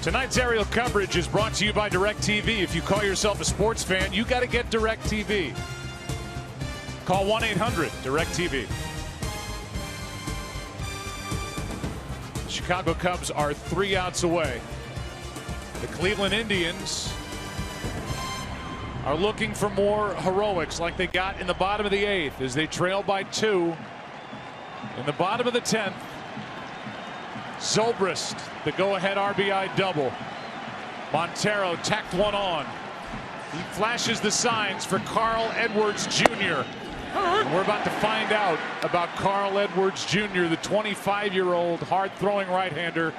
Tonight's aerial coverage is brought to you by DirecTV. If you call yourself a sports fan, you got to get DirecTV. Call 1-800-DirecTV. Chicago Cubs are 3 outs away. The Cleveland Indians are looking for more heroics like they got in the bottom of the 8th as they trail by 2. In the bottom of the 10th, Zobrist, the go-ahead RBI double. Montero tacked one on. He flashes the signs for Carl Edwards Jr. And we're about to find out about Carl Edwards Jr., the 25-year-old hard-throwing right-hander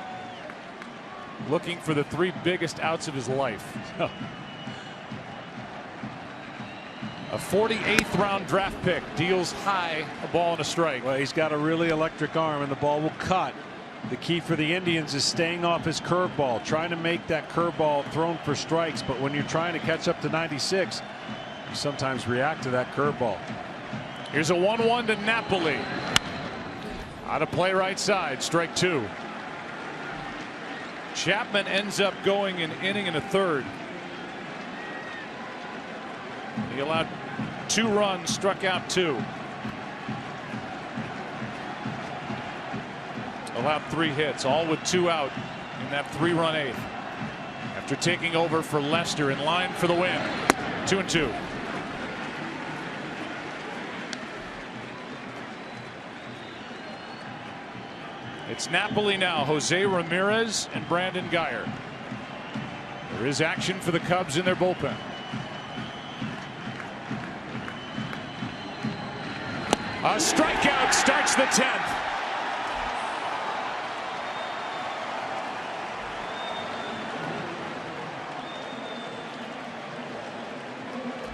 looking for the 3 biggest outs of his life. A 48th round draft pick deals high, a ball and a strike. Well, he's got a really electric arm and the ball will cut. The key for the Indians is staying off his curveball, trying to make that curveball thrown for strikes. But when you're trying to catch up to 96, you sometimes react to that curveball. Here's a 1-1 to Napoli. Out of play right side, strike 2. Chapman ends up going an inning and a third. He allowed 2 runs, struck out 2. Allowed 3 hits, all with 2 out in that 3-run 8th. After taking over for Lester, in line for the win. 2-2. It's Napoli now. Jose Ramirez and Brandon Guyer. There is action for the Cubs in their bullpen. A strikeout starts the 10th.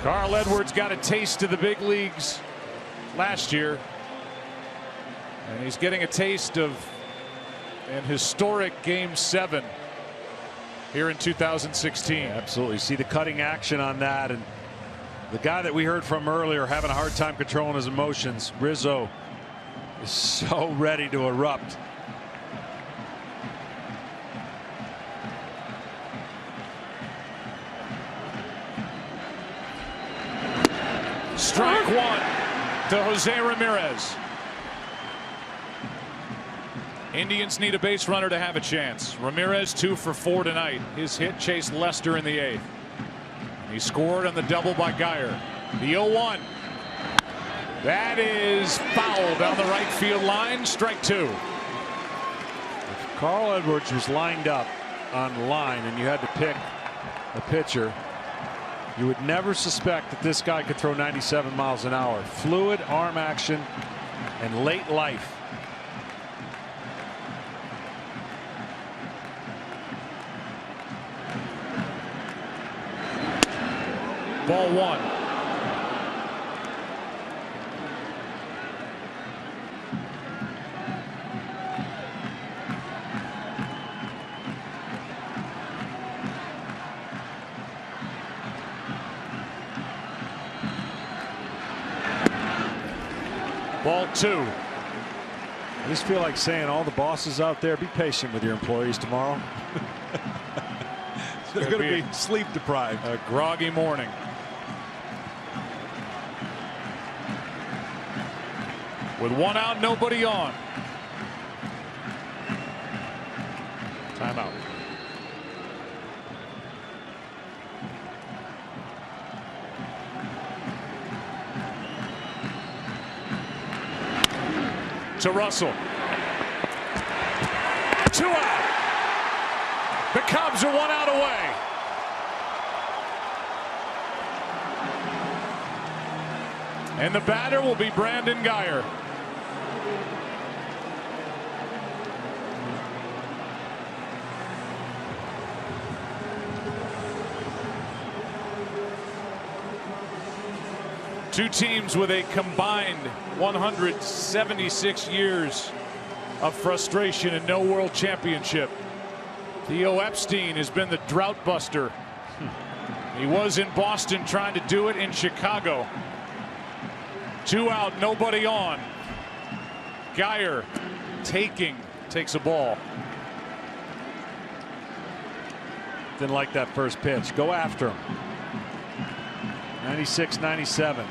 Carl Edwards got a taste of the big leagues last year, and he's getting a taste of an historic Game 7 here in 2016. Absolutely. See the cutting action on that, and the guy that we heard from earlier having a hard time controlling his emotions, Rizzo, is so ready to erupt. Strike 1 to Jose Ramirez. Indians need a base runner to have a chance. Ramirez 2 for 4 tonight. His hit chased Lester in the 8th. He scored on the double by Guyer. The 0-1. That is foul down the right field line. Strike 2. If Carl Edwards was lined up on the line and you had to pick a pitcher, you would never suspect that this guy could throw 97 miles an hour. Fluid arm action and late life. Ball 1. Ball 2. I just feel like saying, all the bosses out there, be patient with your employees tomorrow. They're going to be sleep deprived. A groggy morning. With 1 out, nobody on. Timeout. To Russell. 2 out. The Cubs are 1 out away. And the batter will be Brandon Guyer. Two teams with a combined 176 years of frustration and no world championship. Theo Epstein has been the drought buster. He was in Boston trying to do it in Chicago. 2 out, nobody on. Guyer takes a ball. didn't like that first pitch. Go after him. 96-97.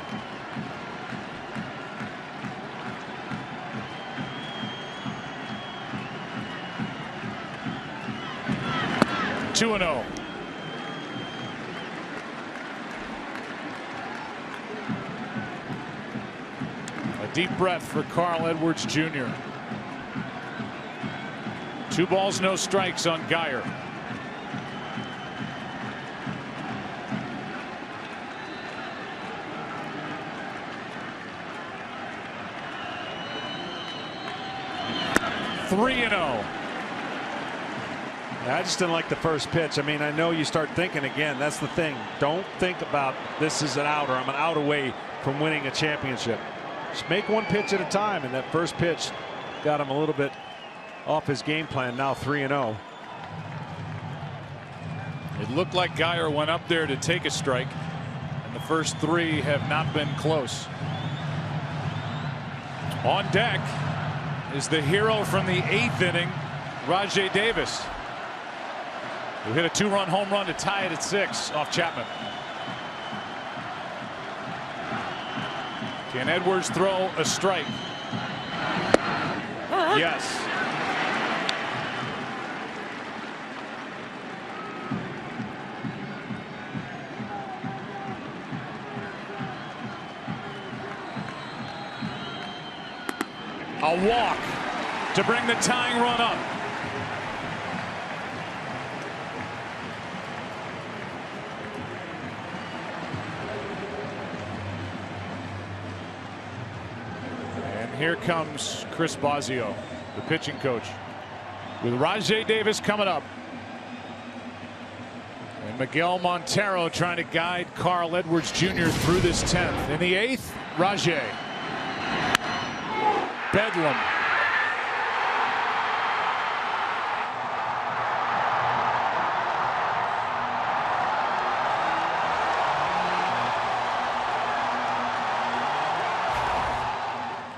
Two and 0. A deep breath for Carl Edwards Jr. 2 balls, no strikes on Geyer. Three and 0. I just didn't like the first pitch. I mean, I know you start thinking again. That's the thing. Don't think about this is an out or I'm an out away from winning a championship. Just make one pitch at a time. And that first pitch got him a little bit off his game plan. Now 3 and 0. It looked like Geyer went up there to take a strike, and the first 3 have not been close. On deck is the hero from the 8th inning, Rajai Davis, who hit a 2-run home run to tie it at 6 off Chapman. Can Edwards throw a strike? Yes. A walk to bring the tying run up. And here comes Chris Bosio, the pitching coach, with Rajai Davis coming up. And Miguel Montero trying to guide Carl Edwards Jr. through this 10th. In the 8th, Rajai. Bedlam.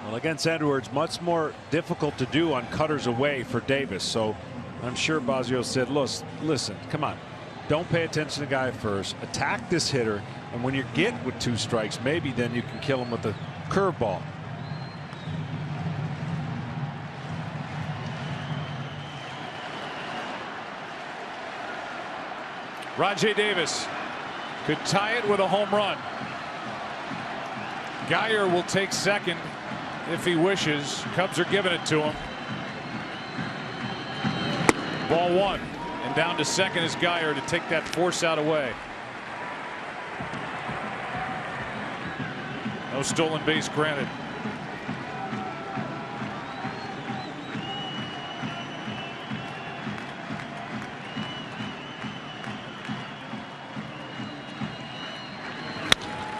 Well, against Edwards, much more difficult to do on cutters away for Davis. So I'm sure Bosio said, listen, come on. Don't pay attention to the guy first. Attack this hitter. And when you get with 2 strikes, maybe then you can kill him with a curveball. Rajai Davis could tie it with a home run. Geyer will take second if he wishes. Cubs are giving it to him. Ball 1, and down to second is Geyer to take that force out away. No stolen base granted.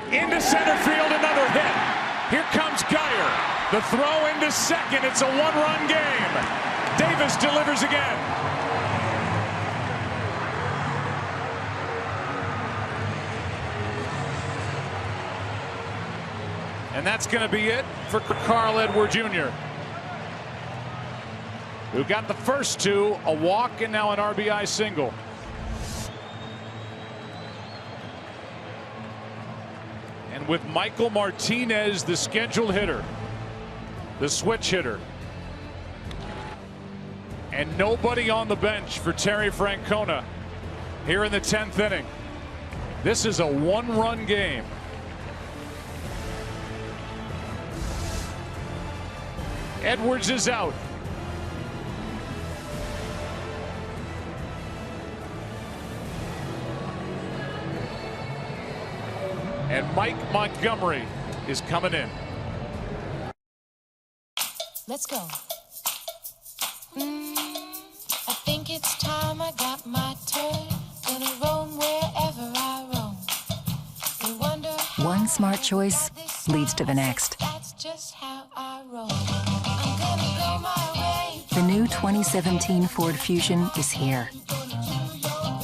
Into center field, another hit. Here comes Geyer. The throw into second. It's a 1-run game. Davis delivers again. And that's going to be it for Carl Edwards Jr., who got the first 2, a walk and now an RBI single. And with Michael Martinez, the scheduled hitter, the switch hitter, and nobody on the bench for Terry Francona here in the 10th inning. This is a 1-run game. Edwards is out. And Mike Montgomery is coming in. Let's go. I think it's time I got my turn. Gonna roam wherever I roam. They wonder One smart choice leads to the next. That's just how I roll. I'm gonna go my way. The new 2017 Ford Fusion is here.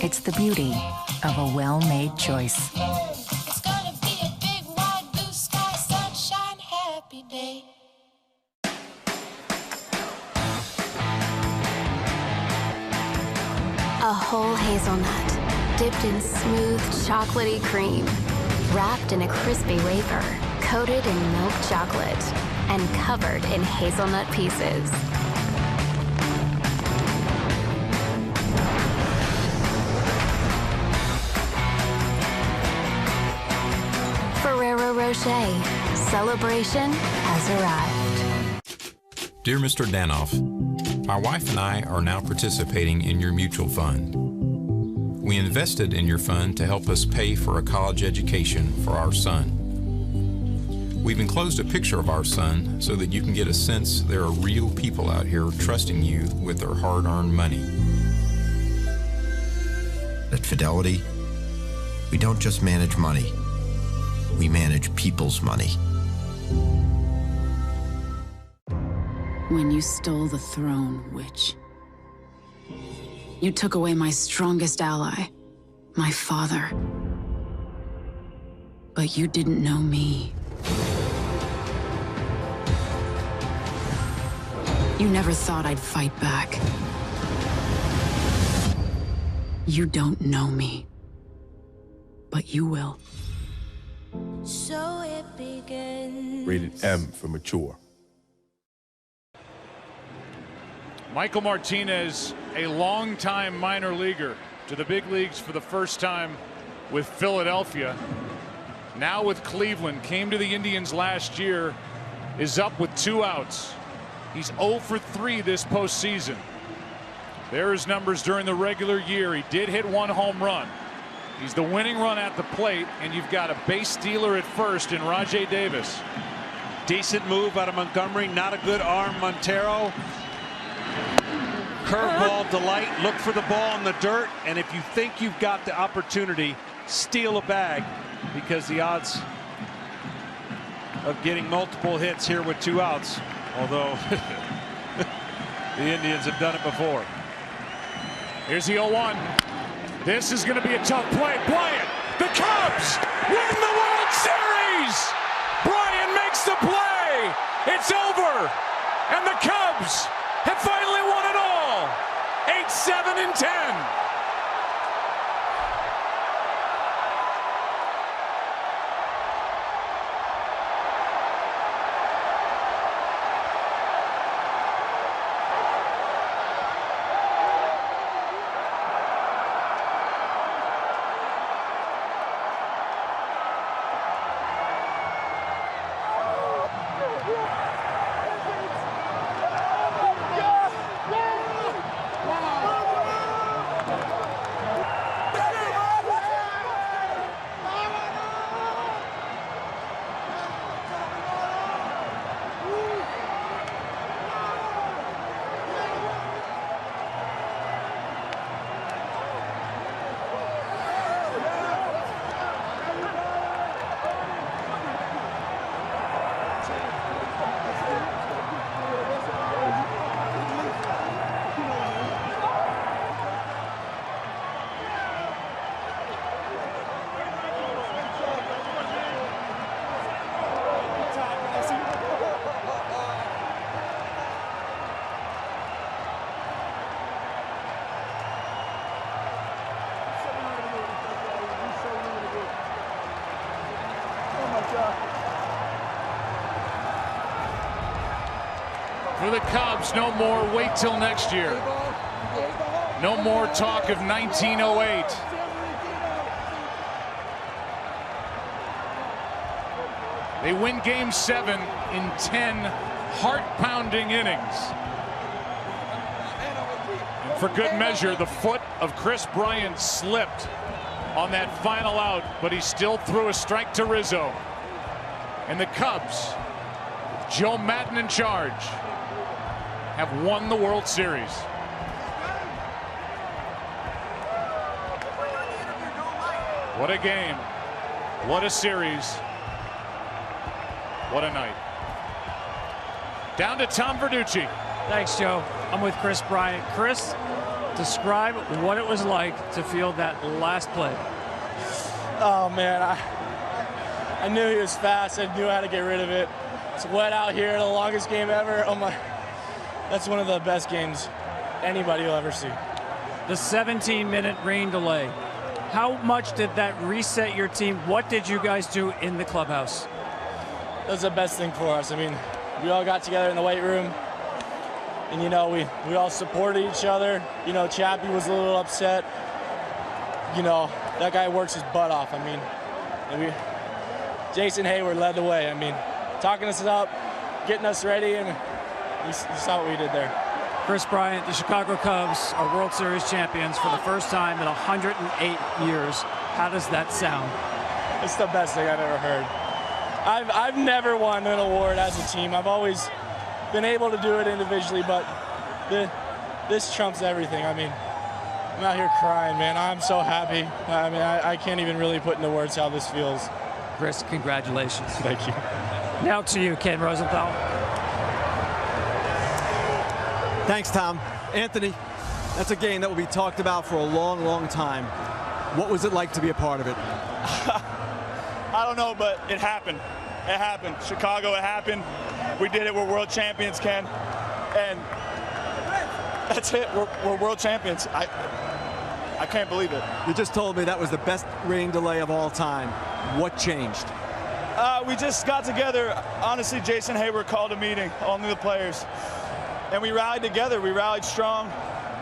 It's the beauty of a well-made choice. It's gonna be a big wide blue sky, sunshine, happy day. A whole hazelnut, dipped in smooth, chocolatey cream, wrapped in a crispy wafer, coated in milk chocolate, and covered in hazelnut pieces. Ferrero Rocher, celebration has arrived. Dear Mr. Danoff, my wife and I are now participating in your mutual fund. We invested in your fund to help us pay for a college education for our son. We've enclosed a picture of our son so that you can get a sense there are real people out here trusting you with their hard-earned money. At Fidelity, we don't just manage money, we manage people's money. When you stole the throne, witch, you took away my strongest ally, my father. But you didn't know me. You never thought I'd fight back. You don't know me, but you will. So it begins. Rated M for mature. Michael Martinez, a longtime minor leaguer, to the big leagues for the first time with Philadelphia. Now with Cleveland, came to the Indians last year, is up with 2 outs. He's 0 for 3 this postseason. There are his numbers during the regular year. He did hit 1 home run. He's the winning run at the plate, and you've got a base stealer at first in Rajai Davis. Decent move out of Montgomery. Not a good arm, Montero. Curveball delight. Look for the ball in the dirt, and if you think you've got the opportunity, steal a bag, because the odds of getting multiple hits here with 2 outs, although the Indians have done it before. Here's the 0-1. This is going to be a tough play. Bryant, the Cubs win the World Series. Bryant makes the play. It's over. And the Cubs have finally won it all. 8-7-10. For the Cubs, no more wait till next year. No more talk of 1908. They win Game 7 in 10 heart-pounding innings. And for good measure, the foot of Chris Bryant slipped on that final out, but he still threw a strike to Rizzo. And the Cubs, with Joe Maddon in charge, have won the World Series. What a game. What a series. What a night. Down to Tom Verducci. Thanks, Joe. I'm with Chris Bryant. Chris, describe what it was like to field that last play. Oh, man. I knew he was fast. I knew how to get rid of it. It's wet out here, the longest game ever. Oh, my. That's one of the best games anybody will ever see. the 17-minute rain delay. How much did that reset your team? What did you guys do in the clubhouse? That was the best thing for us. I mean, we all got together in the weight room, and, you know, we all supported each other. You know, Chappie was a little upset. You know, that guy works his butt off. I mean, Jason Hayward led the way. I mean, talking us up, getting us ready, and you saw what we did there. Kris Bryant, the Chicago Cubs are World Series champions for the first time in 108 years. How does that sound? It's the best thing I've ever heard. I've never won an award as a team. I've always been able to do it individually, but this trumps everything. I mean, I'm out here crying, man. I'm so happy. I mean, I can't even really put into words how this feels. Kris, congratulations. Thank you. Now to you, Ken Rosenthal. Thanks, Tom. Anthony, that's a game that will be talked about for a long, long time. What was it like to be a part of it? I don't know, but it happened. It happened. Chicago, it happened. We did it. We're world champions, Ken. And that's it. We're world champions. I can't believe it. You just told me that was the best rain delay of all time. What changed? We just got together. Honestly, Jason Hayward called a meeting, all new players. And we rallied together. We rallied strong.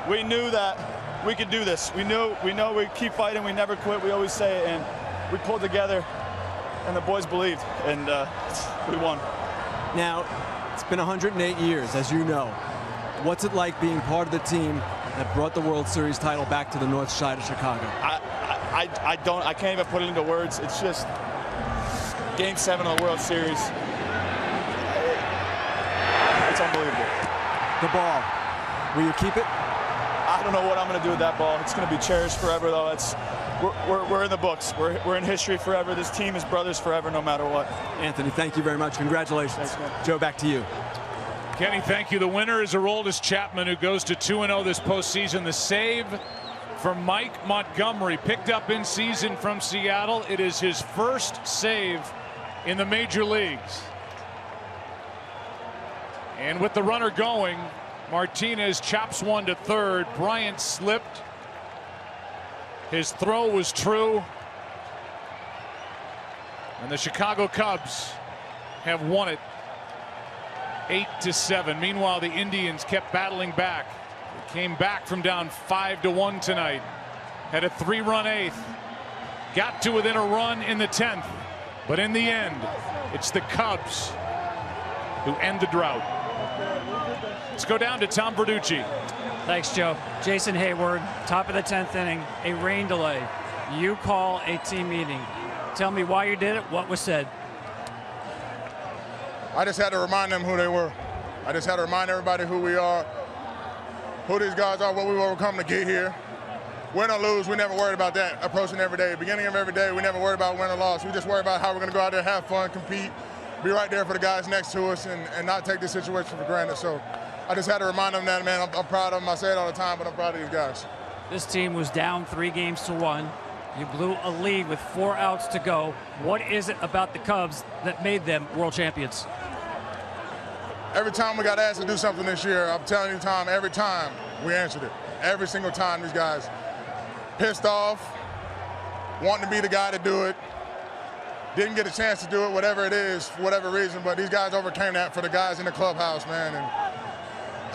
We knew that we could do this. We know we keep fighting. We never quit. We always say it. And we pulled together, and the boys believed, and we won. Now, it's been 108 years, as you know. What's it like being part of the team that brought the World Series title back to the north side of Chicago? I can't even put it into words. It's just Game 7 of the World Series. It's unbelievable. The ball, will you keep it? I don't know what I'm going to do with that ball. It's going to be cherished forever, though. We're in the books. We're in history forever. This team is brothers forever, no matter what. Anthony, thank you very much. Congratulations. Thanks, man. Joe, back to you. Kenny, thank you. The winner is Aroldis Chapman, who goes to 2-0 this postseason. The save for Mike Montgomery, picked up in season from Seattle. It is his first save in the major leagues. And with the runner going, Martinez chops one to third. Bryant slipped. His throw was true. And the Chicago Cubs have won it 8-7. Meanwhile, the Indians kept battling back. They came back from down 5-1 tonight. Had a 3-run eighth. Got to within a run in the 10th. But in the end, it's the Cubs who end the drought. Let's go down to Tom Verducci. Thanks, Joe. Jason Hayward, top of the 10th inning, a rain delay. You call a team meeting. Tell me why you did it, what was said. I just had to remind them who they were. I just had to remind everybody who we are, who these guys are, what we overcome to get here. Win or lose, we never worried about that approaching every day. Beginning of every day, we never worried about win or loss. We just worry about how we're going to go out there, have fun, compete, be right there for the guys next to us, and not take this situation for granted. So I just had to remind them that, man, I'm proud of them. I say it all the time, but I'm proud of these guys. This team was down 3-1. You blew a lead with 4 outs to go. What is it about the Cubs that made them world champions? Every time we got asked to do something this year, I'm telling you, Tom, every time we answered it. Every single time these guys pissed off, wanting to be the guy to do it, didn't get a chance to do it, whatever it is, for whatever reason, but these guys overcame that for the guys in the clubhouse, man, and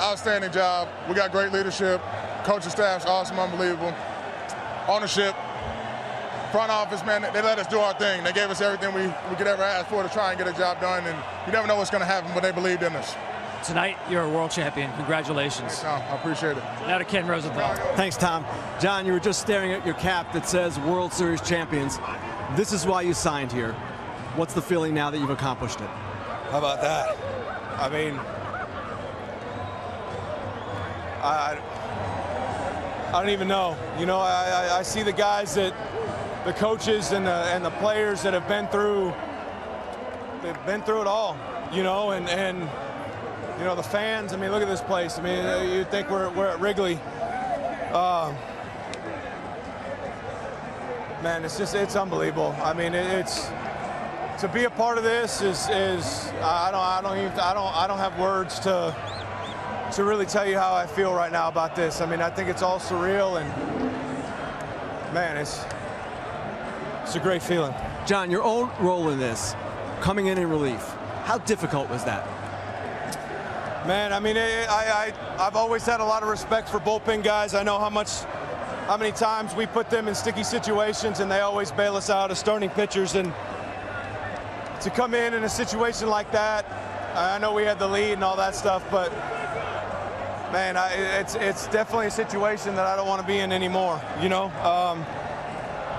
outstanding job. We got great leadership. Coaching staff's awesome, unbelievable. Ownership, front office, man, they let us do our thing. They gave us everything we could ever ask for to try and get a job done, and you never know what's going to happen, but they believed in us. Tonight, you're a world champion. Congratulations. Thanks, Tom. I appreciate it. Now to Ken Rosenthal. Thanks, Tom. John, you were just staring at your cap that says World Series champions. This is why you signed here. What's the feeling now that you've accomplished it? How about that? I mean, I don't even know. You know, I see the guys that, the coaches and the players that have been through. They've been through it all. You know, and you know the fans. I mean, look at this place. I mean, you think we're at Wrigley. Man, it's unbelievable. I mean, it's to be a part of this is I don't have words to to really tell you how I feel right now about this. I mean, I think it's all surreal, and man, it's a great feeling. John, your own role in this, coming in relief, how difficult was that? Man, I mean, I've always had a lot of respect for bullpen guys. I know how many times we put them in sticky situations, and they always bail us out as starting pitchers. And to come in a situation like that, I know we had the lead and all that stuff, but man, it's definitely a situation that I don't want to be in anymore. You know,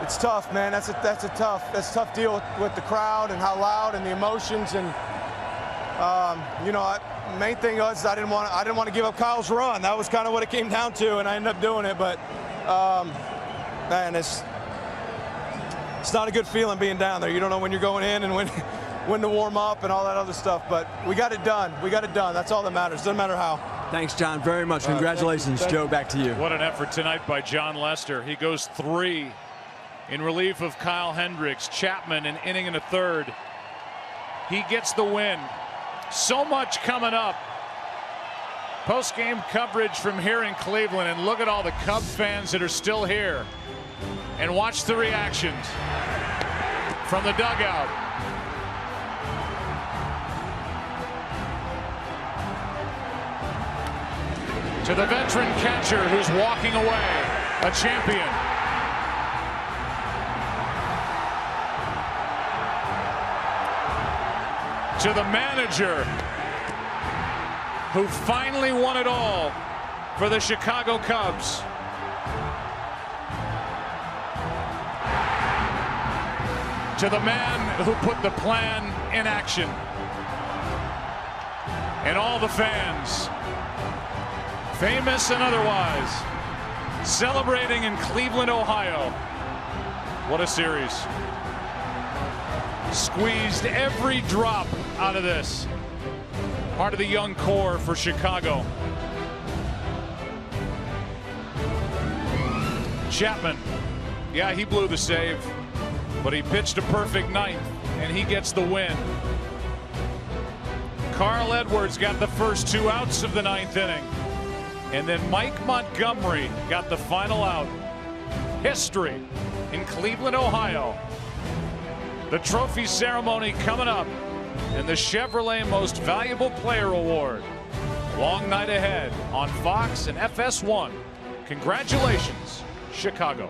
it's tough, man. That's a tough deal with the crowd and how loud and the emotions, and you know, main thing was I didn't want to give up Kyle's run. That was kind of what it came down to, and I ended up doing it. But man, it's not a good feeling being down there. You don't know when you're going in and when to warm up and all that other stuff. But we got it done. We got it done. That's all that matters. Doesn't matter how. Thanks, John, very much. Congratulations. Thank you. Joe, back to you. What an effort tonight by John Lester. He goes 3 in relief of Kyle Hendricks. Chapman an inning and a third. He gets the win. So much coming up. Post-game coverage from here in Cleveland, and look at all the Cub fans that are still here. And watch the reactions from the dugout. To the veteran catcher who's walking away, a champion. To the manager who finally won it all for the Chicago Cubs. To the man who put the plan in action. And all the fans, famous and otherwise, celebrating in Cleveland, Ohio. What a series. Squeezed every drop out of this. Part of the young core for Chicago. Chapman, yeah, he blew the save, but he pitched a perfect ninth, and he gets the win. Carl Edwards got the first 2 outs of the 9th inning, and then Mike Montgomery got the final out. History in Cleveland, Ohio. The trophy ceremony coming up, and the Chevrolet Most Valuable Player Award. Long night ahead on Fox and FS1. Congratulations, Chicago.